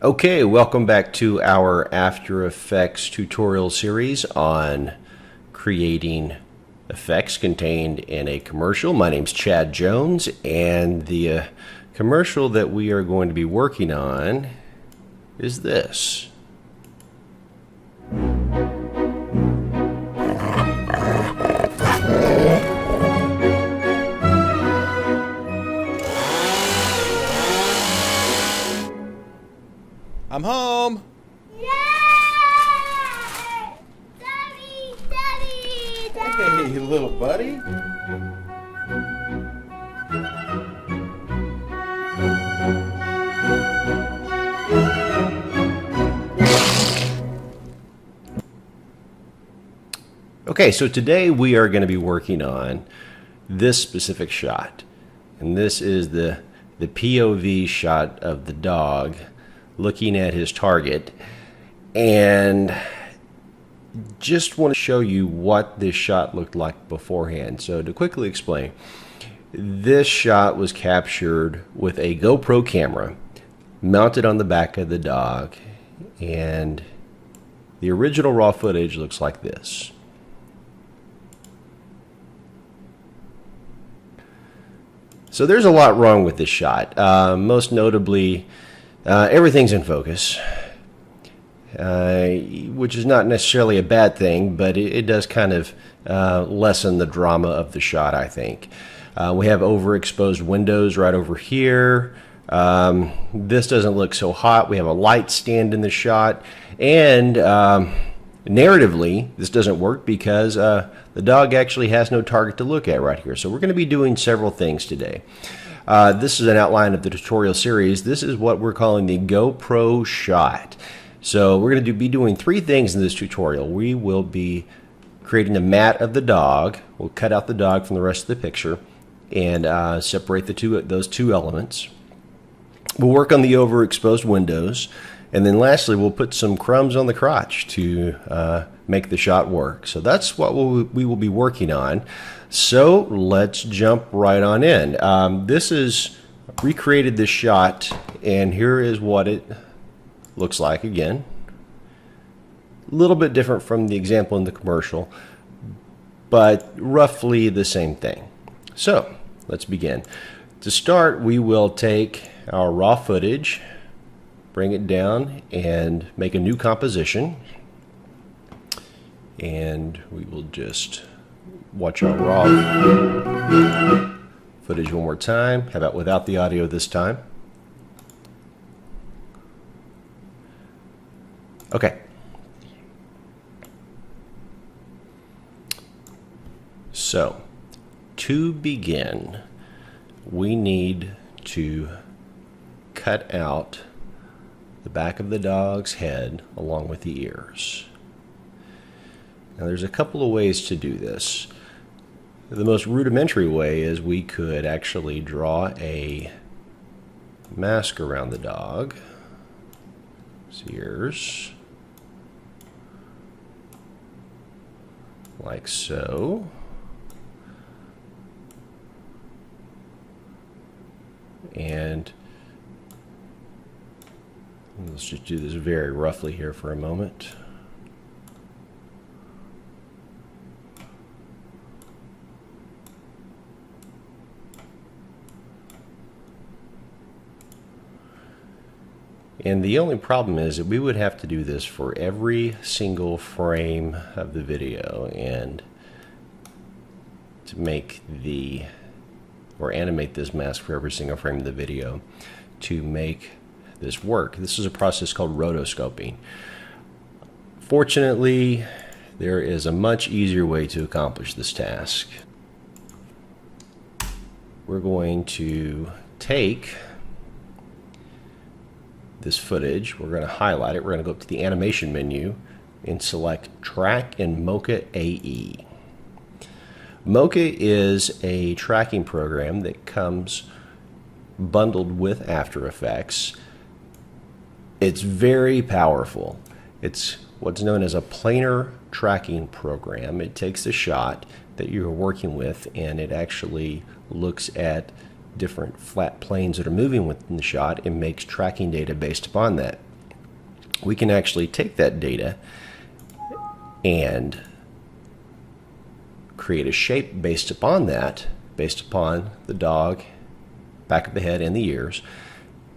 Okay, welcome back to our After Effects tutorial series on creating effects contained in a commercial. My name's Chad Jones, and the commercial that we are going to be working on is this. I'm home. Yay! Daddy, Daddy, Daddy. Hey, little buddy. Okay, so today we are going to be working on this specific shot. And this is the POV shot of the dog looking at his target, and just want to show you what this shot looked like beforehand. So to quickly explain, this shot was captured with a GoPro camera mounted on the back of the dog, and the original raw footage looks like this. So there's a lot wrong with this shot. Most notably, everything's in focus, which is not necessarily a bad thing, but it does kind of lessen the drama of the shot, I think. We have overexposed windows right over here. This doesn't look so hot. We have a light stand in the shot, and narratively, this doesn't work because the dog actually has no target to look at right here. So we're going to be doing several things today. This is an outline of the tutorial series. This is what we're calling the GoPro shot. So we're going to be doing three things in this tutorial. We will be creating a matte of the dog. We'll cut out the dog from the rest of the picture and separate those two elements. We'll work on the overexposed windows. And then lastly, we'll put some crumbs on the crotch to make the shot work. So that's what we will be working on. So let's jump right on in. Recreated this shot, and here is what it looks like again. A little bit different from the example in the commercial, but roughly the same thing. So let's begin. To start, we will take our raw footage, bring it down, and make a new composition. And we will just watch our raw footage one more time. How about without the audio this time? Okay. So, to begin, we need to cut out the back of the dog's head along with the ears. Now there's a couple of ways to do this. The most rudimentary way is we could actually draw a mask around the dog's ears, like so. And let's just do this very roughly here for a moment. And the only problem is that we would have to do this for every single frame of the video, and to animate this mask for every single frame of the video to make this work. This is a process called rotoscoping. Fortunately, there is a much easier way to accomplish this task. We're going to take this footage, we're going to highlight it, we're going to go up to the animation menu and select Track in Mocha AE. Mocha is a tracking program that comes bundled with After Effects. It's very powerful. It's what's known as a planar tracking program. It takes the shot that you're working with and it actually looks at different flat planes that are moving within the shot and makes tracking data based upon that. we can actually take that data and create a shape based upon that, based upon the dog, back of the head, and the ears,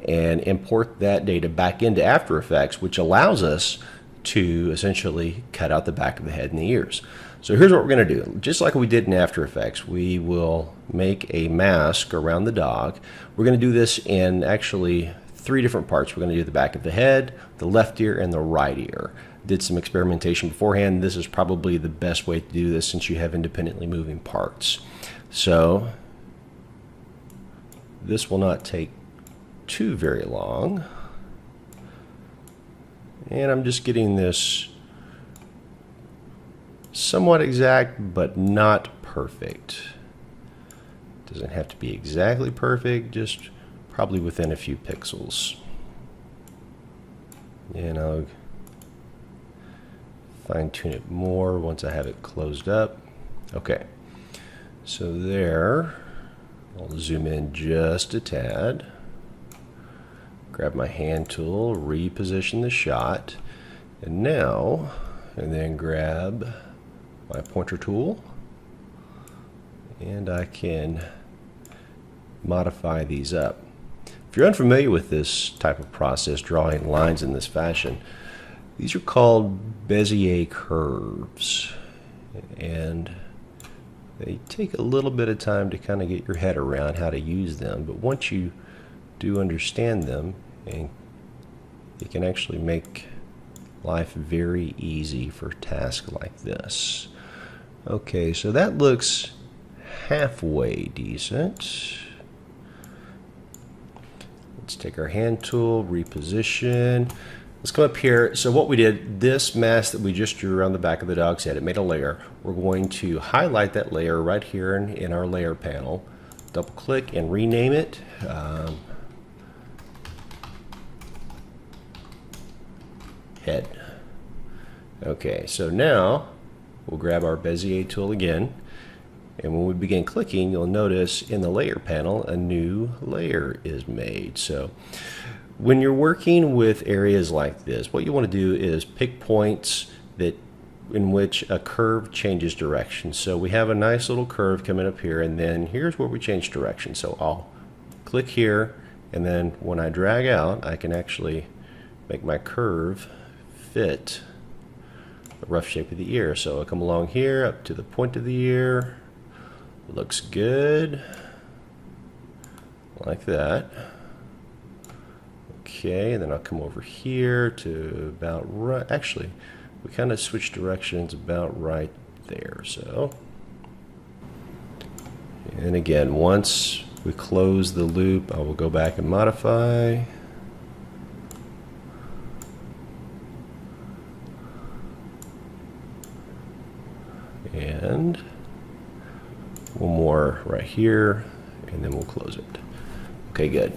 and import that data back into After Effects, which allows us to essentially cut out the back of the head and the ears. So here's what we're going to do. Just like we did in After Effects, we will make a mask around the dog. We're going to do this in actually 3 different parts. We're going to do the back of the head, the left ear, and the right ear. Did some experimentation beforehand. This is probably the best way to do this since you have independently moving parts. So this will not take too very long. And I'm just getting this somewhat exact, but not perfect. Doesn't have to be exactly perfect, just probably within a few pixels. And I'll fine tune it more once I have it closed up. Okay, so there, I'll zoom in just a tad. Grab my hand tool, reposition the shot, and then grab my pointer tool, and I can modify these up. If you're unfamiliar with this type of process, drawing lines in this fashion, these are called Bezier curves, and they take a little bit of time to kind of get your head around how to use them, but once you do understand them, and it can actually make life very easy for tasks like this. Okay, so that looks halfway decent. Let's take our hand tool, reposition. Let's come up here. So what we did, this mask that we just drew around the back of the dog's head, it made a layer. We're going to highlight that layer right here in our layer panel. Double click and rename it. Head. Okay, so now we'll grab our Bezier tool again, and when we begin clicking, you'll notice in the layer panel a new layer is made. So when you're working with areas like this, what you want to do is pick points in which a curve changes direction. So we have a nice little curve coming up here, and then here's where we change direction. So I'll click here, and then when I drag out, I can actually make my curve fit the rough shape of the ear. So I'll come along here up to the point of the ear. Looks good, like that. Okay, and then I'll come over here to about right. Actually, we kind of switch directions about right there. So, and again, once we close the loop, I will go back and modify. And one more right here, and then we'll close it. Okay, good.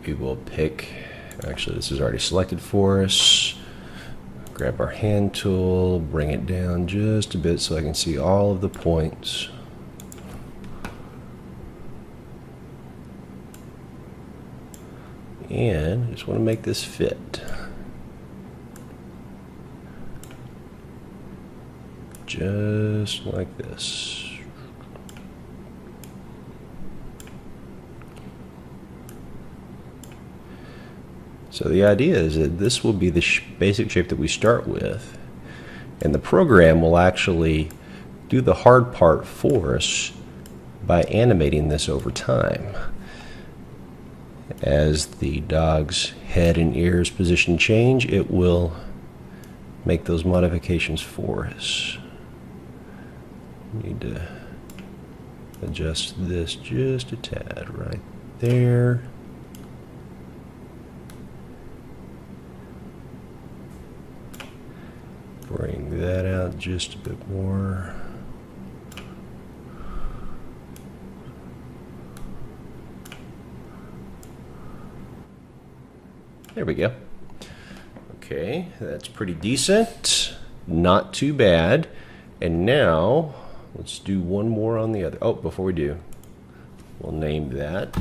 We will pick, actually this is already selected for us. Grab our hand tool, bring it down just a bit so I can see all of the points. And I just want to make this fit. Just like this. So the idea is that this will be the basic shape that we start with, and the program will actually do the hard part for us by animating this over time. As the dog's head and ears position change, it will make those modifications for us. Need to adjust this just a tad right there. Bring that out just a bit more. There we go. Okay, that's pretty decent. Not too bad. And now, let's do one more on the other. Oh, before we do, we'll name that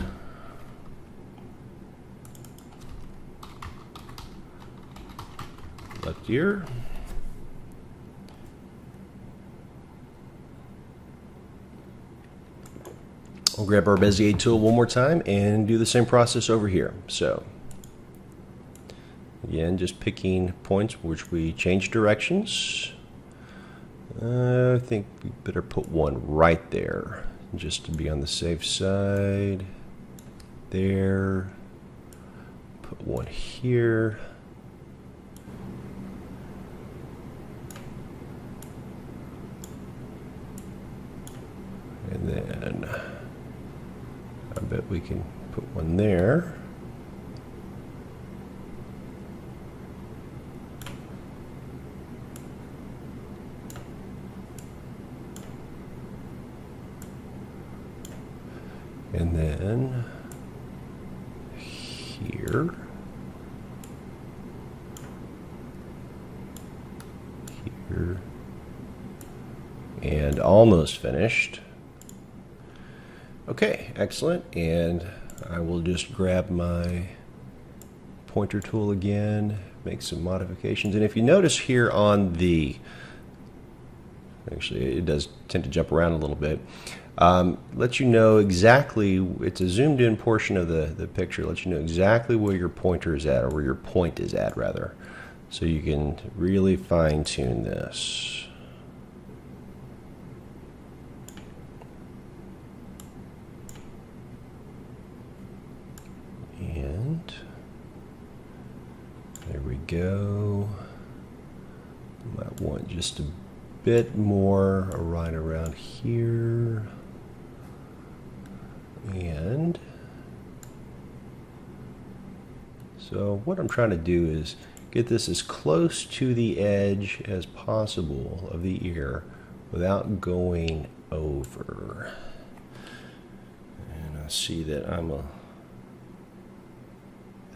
left ear. We'll grab our Bezier tool one more time and do the same process over here. So again, just picking points which we change directions. I think we better put one right there just to be on the safe side. There. Put one here. And then I bet we can put one there. And then here. Here. And almost finished. Okay, excellent. And I will just grab my pointer tool again, make some modifications. And if you notice here on the, actually it does tend to jump around a little bit, lets you know exactly, it's a zoomed in portion of the picture, lets you know exactly where your pointer is at, or where your point is at rather. So you can really fine tune this. And there we go. Might want just a bit more right around here. And so what I'm trying to do is get this as close to the edge as possible of the ear without going over. And I see that I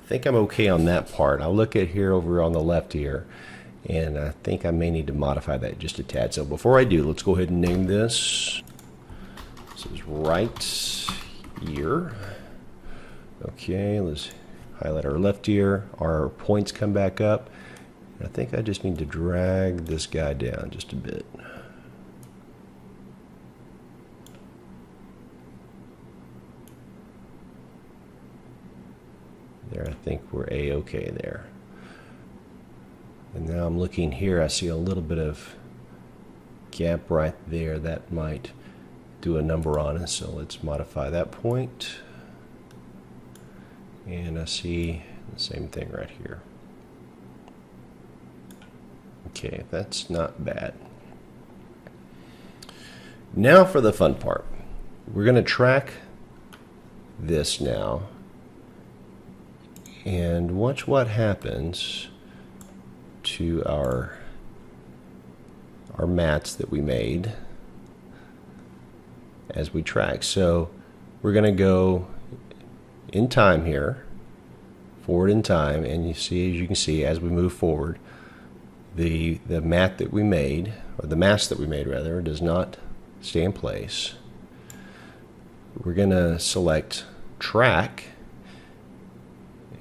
think I'm okay on that part. I'll look at here over on the left ear, and I think I may need to modify that just a tad. So before I do, let's go ahead and name this. This is right ear. Okay, let's highlight our left ear. Our points come back up. I think I just need to drag this guy down just a bit. There, I think we're A-okay there. And now I'm looking here, I see a little bit of gap right there. That might do a number on us, so let's modify that point. And I see the same thing right here. Okay, that's not bad. Now for the fun part. We're going to track this now and watch what happens to our mats that we made as we track. So we're going to go in time here, forward in time, and as you can see, as we move forward, the mat that we made, or the mask that we made rather, does not stay in place. We're going to select track,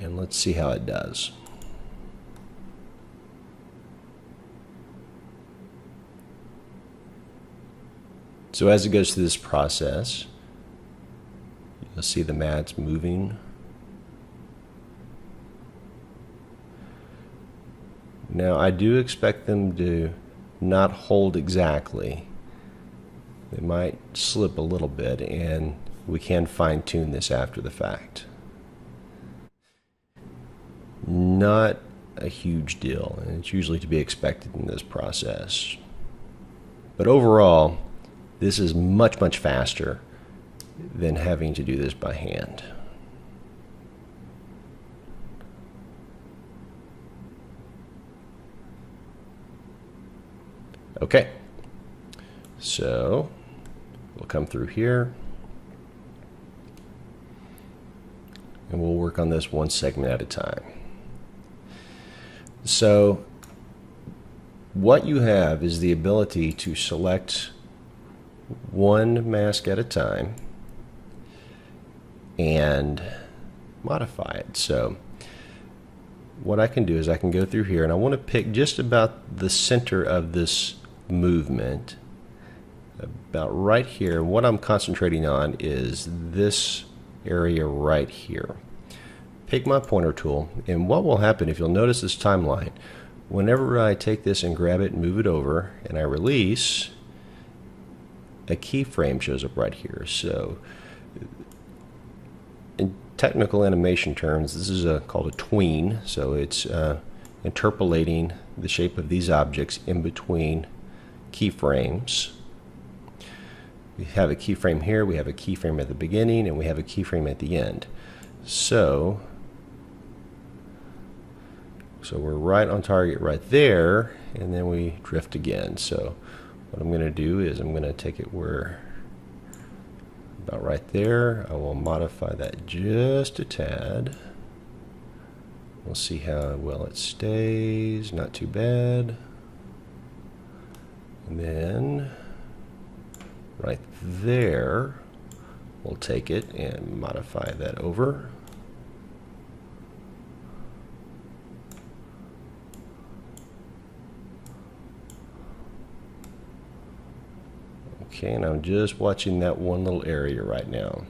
and let's see how it does. So as it goes through this process, you'll see the mats moving. Now I do expect them to not hold exactly. They might slip a little bit, and we can fine-tune this after the fact. Not a huge deal, and it's usually to be expected in this process. But overall, this is much, much faster than having to do this by hand. Okay, so we'll come through here and we'll work on this one segment at a time. So what you have is the ability to select one mask at a time and modify it. So what I can do is I can go through here, and I want to pick just about the center of this movement, about right here. What I'm concentrating on is this area right here. Pick my pointer tool, and what will happen, if you'll notice this timeline, whenever I take this and grab it and move it over and I release, a keyframe shows up right here. So in technical animation terms, this is called a tween. So it's interpolating the shape of these objects in between keyframes. We have a keyframe here, we have a keyframe at the beginning, and we have a keyframe at the end. So we're right on target right there, and then we drift again. So what I'm going to do is I'm going to take it where about right there. I will modify that just a tad. We'll see how well it stays. Not too bad. And then right there, we'll take it and modify that over. Okay, and I'm just watching that one little area right now.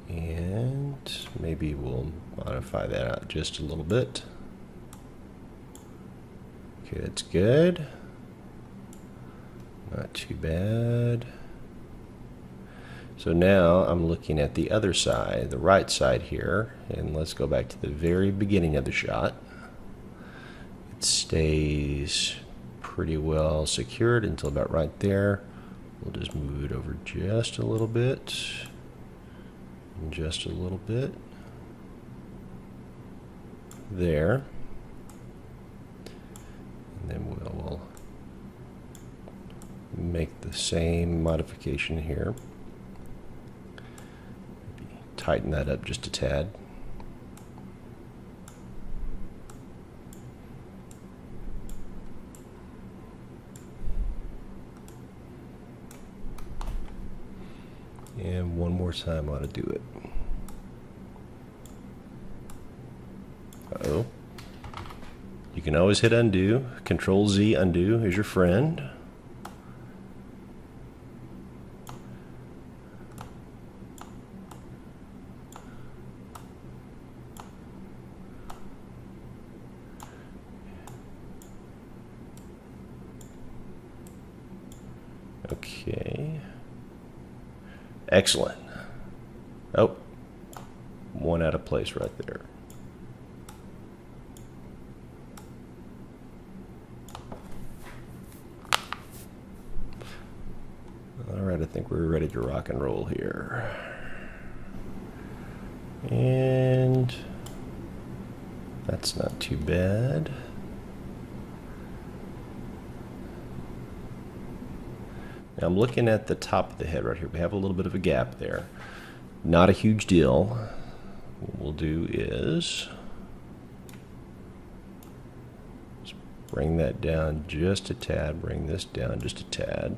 And maybe we'll modify that out just a little bit. Okay, that's good. Not too bad. So now I'm looking at the other side, the right side here, and let's go back to the very beginning of the shot. It stays pretty well secured until about right there. We'll just move it over just a little bit, and just a little bit. There. And then we'll make the same modification here. Maybe tighten that up just a tad. And one more time I ought to do it. Uh-oh. You can always hit undo. Control Z undo is your friend. Okay. Excellent. Oh, one out of place right there. All right, I think we're ready to rock and roll here. And that's not too bad. Now I'm looking at the top of the head right here. We have a little bit of a gap there. Not a huge deal. What we'll do is just bring that down just a tad. Bring this down just a tad.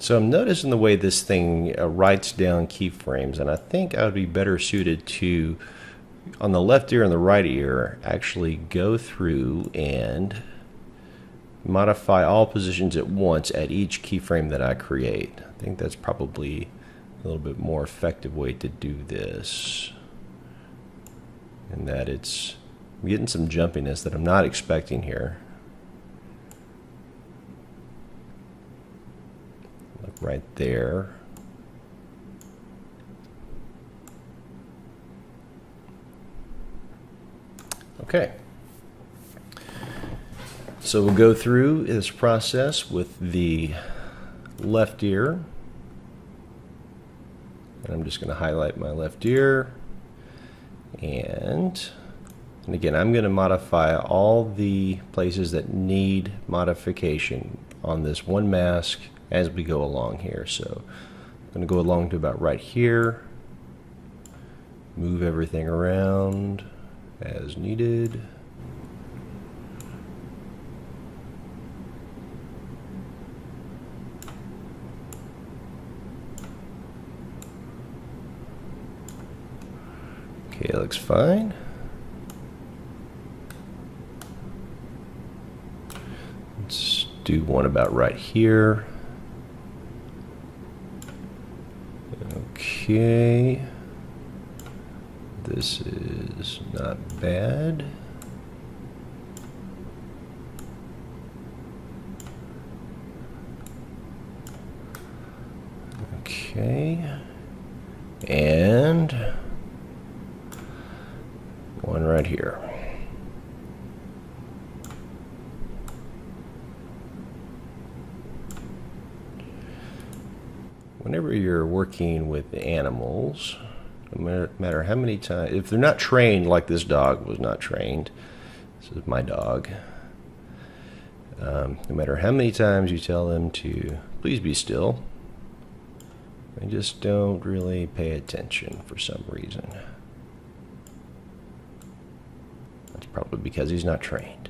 So I'm noticing the way this thing writes down keyframes, and I think I would be better suited to, on the left ear and the right ear, actually go through and modify all positions at once at each keyframe that I create. I think that's probably a little bit more effective way to do this, and that I'm getting some jumpiness that I'm not expecting here. Right there. Okay. So we'll go through this process with the left ear. And I'm just going to highlight my left ear. And again, I'm going to modify all the places that need modification on this one mask as we go along here. So I'm going to go along to about right here. Move everything around as needed. Okay, it looks fine. Let's do one about right here. Okay. This is not bad. Okay. And one right here. Whenever you're working with animals, no matter how many times, if they're not trained like this dog was not trained, this is my dog, no matter how many times you tell them to please be still, they just don't really pay attention for some reason. That's probably because he's not trained,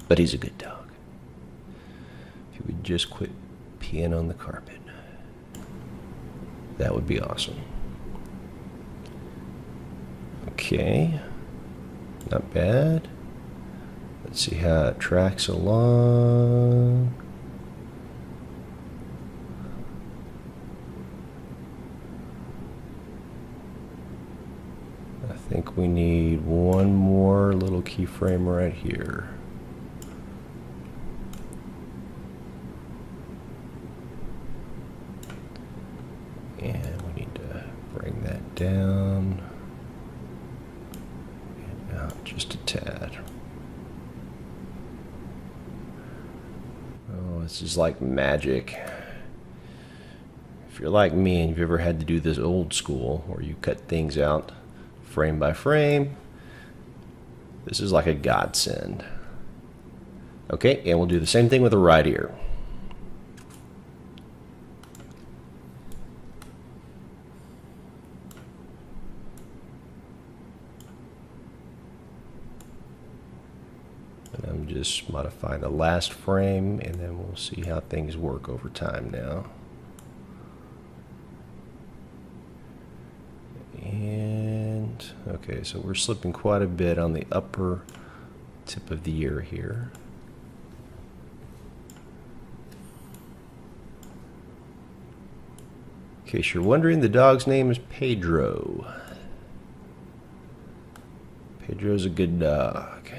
but he's a good dog. If you would just quit peeing on the carpet, that would be awesome. Okay, not bad. Let's see how it tracks along. I think we need one more little keyframe right here. And we need to bring that down. And out just a tad. Oh, this is like magic. If you're like me and you've ever had to do this old school where you cut things out frame by frame, this is like a godsend. Okay, and we'll do the same thing with the right ear. And I'm just modifying the last frame, and then we'll see how things work over time now. And okay, so we're slipping quite a bit on the upper tip of the ear here. In case you're wondering, the dog's name is Pedro. Pedro's a good dog.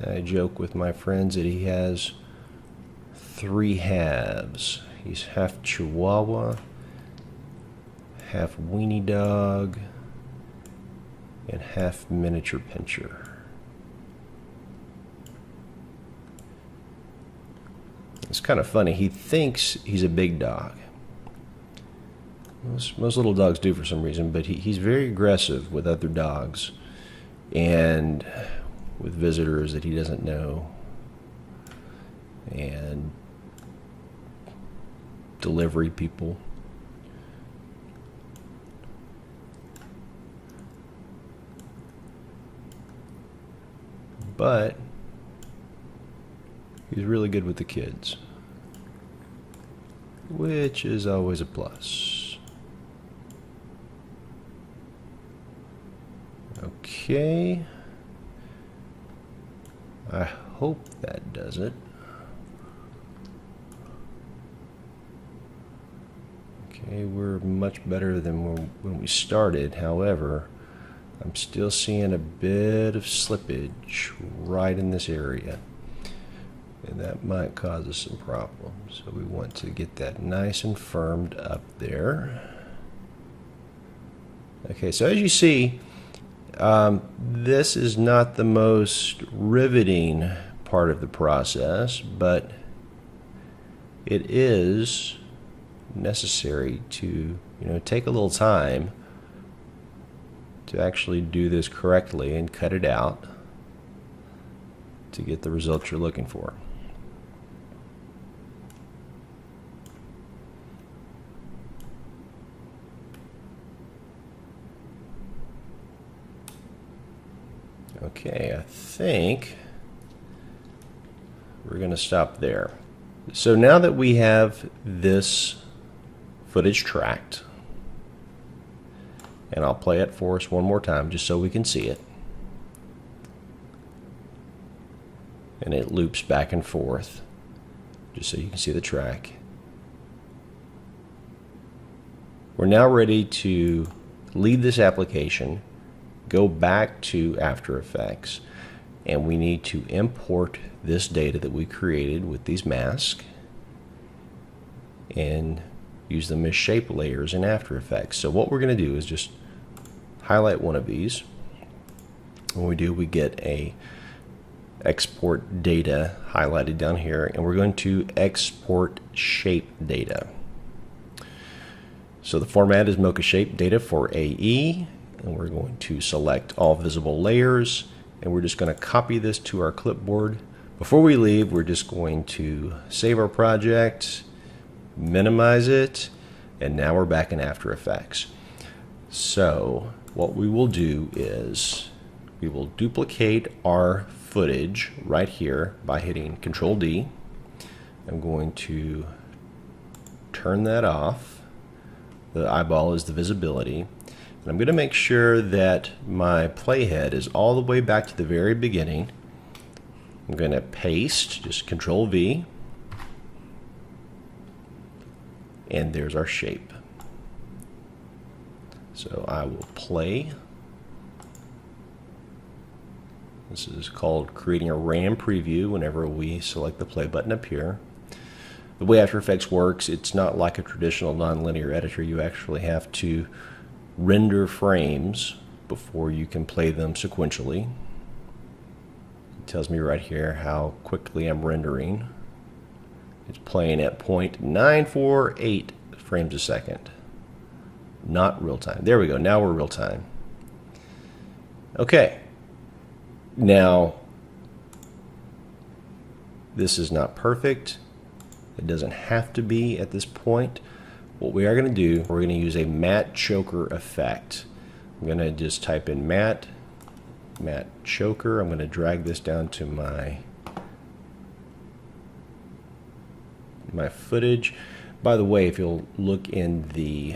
I joke with my friends that he has three halves. He's half Chihuahua, half weenie dog, and half miniature pinscher. It's kind of funny. He thinks he's a big dog. Most little dogs do for some reason, but he's very aggressive with other dogs and with visitors that he doesn't know, and delivery people. But he's really good with the kids, which is always a plus. Okay. I hope that does it. Okay, we're much better than when we started. However, I'm still seeing a bit of slippage right in this area, and that might cause us some problems. So we want to get that nice and firmed up there. Okay, so as you see, This is not the most riveting part of the process, but it is necessary to, take a little time to actually do this correctly and cut it out to get the results you're looking for. Okay, I think we're going to stop there. So now that we have this footage tracked, and I'll play it for us one more time just so we can see it. And it loops back and forth just so you can see the track. We're now ready to leave this application, go back to After Effects, and we need to import this data that we created with these masks and use them as shape layers in After Effects. So what we're going to do is just highlight one of these. When we do, we get a export data highlighted down here, and we're going to export shape data. So the format is Mocha Shape Data for AE, and we're going to select all visible layers, and we're just going to copy this to our clipboard. Before we leave, we're just going to save our project, minimize it, and now we're back in After Effects. So what we will do is we will duplicate our footage right here by hitting Control D. I'm going to turn that off. The eyeball is the visibility. And I'm going to make sure that my playhead is all the way back to the very beginning. I'm going to paste, just Control V. And there's our shape. So I will play. This is called creating a RAM preview whenever we select the play button up here. The way After Effects works, it's not like a traditional nonlinear editor. You actually have to render frames before you can play them sequentially. It tells me right here how quickly I'm rendering. It's playing at 0.948 frames a second. Not real time. There we go. Now we're real time. Okay. Now, this is not perfect. It doesn't have to be at this point. What we are going to do, we're going to use a matte choker effect. I'm going to just type in matte choker. I'm going to drag this down to my footage. By the way, if you'll look in the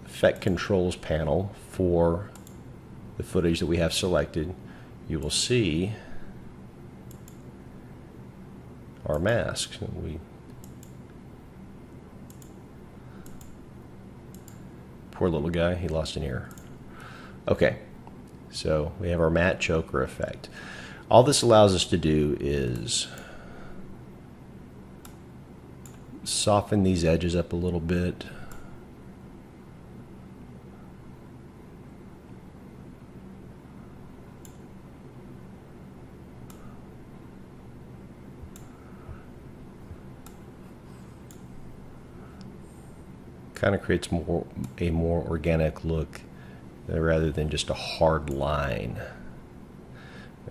effect controls panel for the footage that we have selected, you will see our masks. Poor little guy, he lost an ear. Okay, so we have our matte choker effect. All this allows us to do is soften these edges up a little bit. Kind of creates a more organic look rather than just a hard line.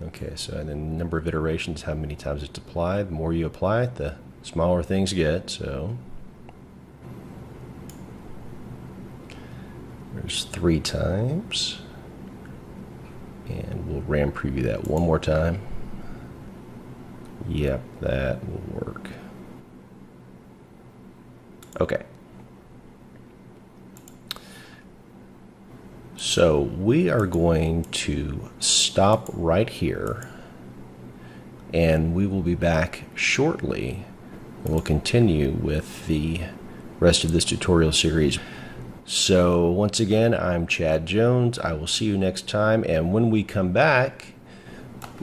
Okay, so and then number of iterations, how many times it's applied. The more you apply it, the smaller things get. So there's 3 times, and we'll RAM preview that one more time. Yep, that will work. Okay. So we are going to stop right here, and we will be back shortly, and we'll continue with the rest of this tutorial series. So once again, I'm Chad Jones. I will see you next time, and when we come back,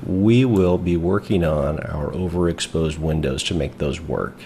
we will be working on our overexposed windows to make those work.